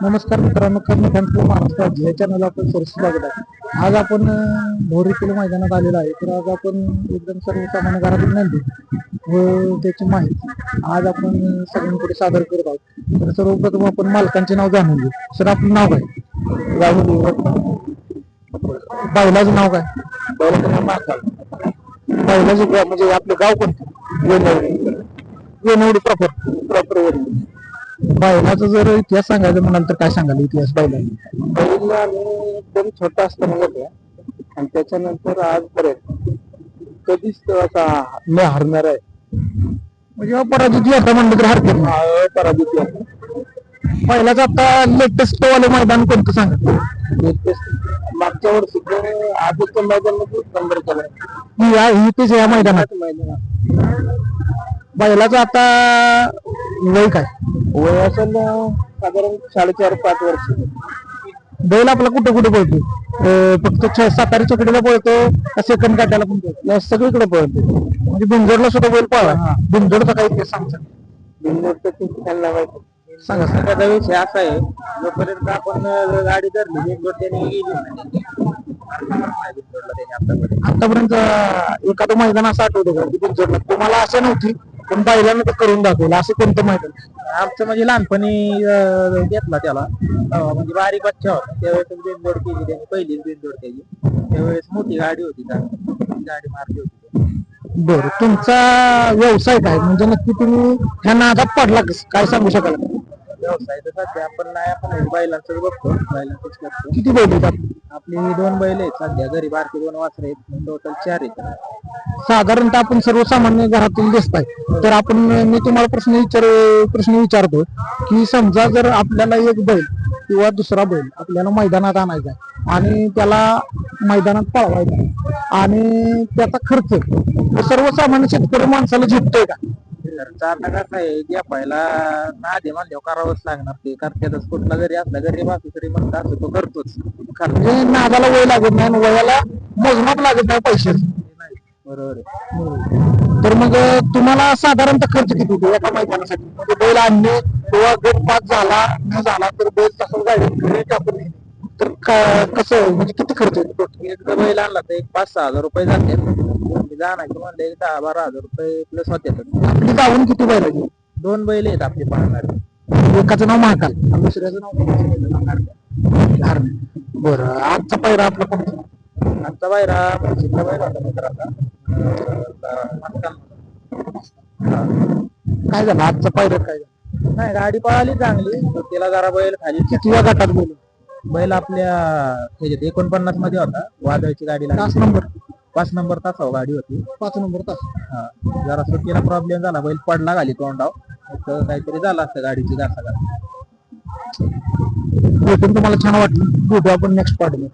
नमस्कार मित्रांनो, कर्मकांड महाराष्ट्र राज्य या चॅनल आपण सरस स्वागत आहे. आज आपण भोरी किलो मैदानात आलेलो आहे. तर आज आपण एकदम सर्वसामान्य घरातील नंदी व त्याची माहिती आज आपण सगळ्यांपुढे सादर करत आहोत. तर सर्वप्रथम आपण मालकांचे नाव जाणून घेऊ. सर, आपलं नाव काय? राहुल. बैलाचं नाव काय? बैलाचं नाव महाकाल. बैलाचं म्हणजे आपलं गाव कोणतं? वेनवडी प्रॉपर. बैलाचा जर इतिहास सांगायचा म्हणाल तर काय सांगाल इतिहास बैलाचा? बैल एकदम छोटा असताना होता आणि त्याच्यानंतर आजपर्यंत कधीच तो असा न हरणार आहे. म्हणजे पराजित आता म्हणलं तर हरकत पराजित. बैलाचं आता लेटेस्ट वाले मैदान कोणतं सांगा? लेटेस्ट मागच्या वर्षी आजच्या मैदानात नंबर केला इथेच या मैदानात. बैलाचं आता वय काय? वय असेल साधारण 4.5-5 वर्ष. बैल आपला कुठे कुठे पळतो? फक्त सातारी चकडीला पळतो का सेकंड काट्याला पण पळतो? सगळीकडे पळतो. म्हणजे बिंजोडला सुद्धा बैल पळा. बिंजोडचा काही इतिहास सांगता? बिंजोडचा सांगा. सगळ्याचा विषय असा आहे, जोपर्यंत आपण गाडी धरली बिंजोड त्याने गेली आतापर्यंत एखादं मैदान असं आठवतं का की बिंजोडला तुम्हाला असं नव्हती पण बैलानं तर करून दाखवलं, असं कोणतं मैदान? आमचं म्हणजे लहानपणी घेतला त्याला, म्हणजे बारीक बच्चा होता त्यावेळेस बिनजोड केली त्याने, पहिलीच बिनजोड त्याची. त्यावेळेस मोठी गाडी होती, गाडी मारली होती. बरं, तुमचा व्यवसाय काय? म्हणजे नक्की तुम्ही ह्या नादात पडला काय सांगू शकाल? व्यवसाय तर सध्या आपण नाही, आपण बैलांच बघतो, बैलांच करतो. किती बैल आहेत आपली? 2 बैल आहेत सध्या घरी, बारकी 2 वासरे आहेत, टोटल 4 आहेत. साधारणतः आपण सर्वसामान्य घरातून दिसताय, तर आपण मी तुम्हाला प्रश्न विचारतो की समजा जर आपल्याला एक बैल किंवा दुसरा बैल आपल्याला मैदानात आणायचा आहे आणि त्याला मैदानात पळवायचा आणि त्याचा खर्च सर्वसामान्य शेतकरी माणसाला झेपतोय का? आता कसं आहे, ज्या पहिला नादे मानल्यावर करावंच लागणार. ते करतातच, कुठला जरी असला गरीब असतो तरी मग असं तो करतोच. म्हणजे नादाला वय लागत नाही आणि वयाला मोजमाप लागत नाही पैशाचं. बरोबर आहे. तर मग तुम्हाला साधारणतः खर्च किती होतो एका मैदानासाठी? म्हणजे बैल आणणे किंवा गट पास झाला न झाला तर बैल तसं गाडी टाकून तर कसं, म्हणजे किती खर्च होतो? एकदा बैल आणला तर 5-6 हजार रुपये जाते. जाण्याचं म्हणलं 10-12 हजार रुपये प्लस होते. आपली गावून किती बैल आहेत? 2 बैल आहेत आपली पाहणारे. एकाचं नाव महाकाल आणि दुसऱ्याचं नाव बरं. आजचा पायरा आपला कोणता? आजचा पायरा प्रसिद्ध बैल होता मित्राचा. काय झालं आजचा पायरा? काय झालं? नाही, गाडी पळाली चांगली, तिला जरा बैल खाली. किती गटात बैल? बैल आपल्या 49 मध्ये होता, वादळची गाडी लागली. 5 नंबर तासावर गाडी होती. 5 नंबर तास. हा, जरा सुट्टीला प्रॉब्लेम झाला, बैल पडला खाली तोंडाव, तर काहीतरी झालं असतं गाडीची घासाघात. भेटून तुम्हाला छान वाटलं. भेटू आपण नेक्स्ट पार्ट मध्ये.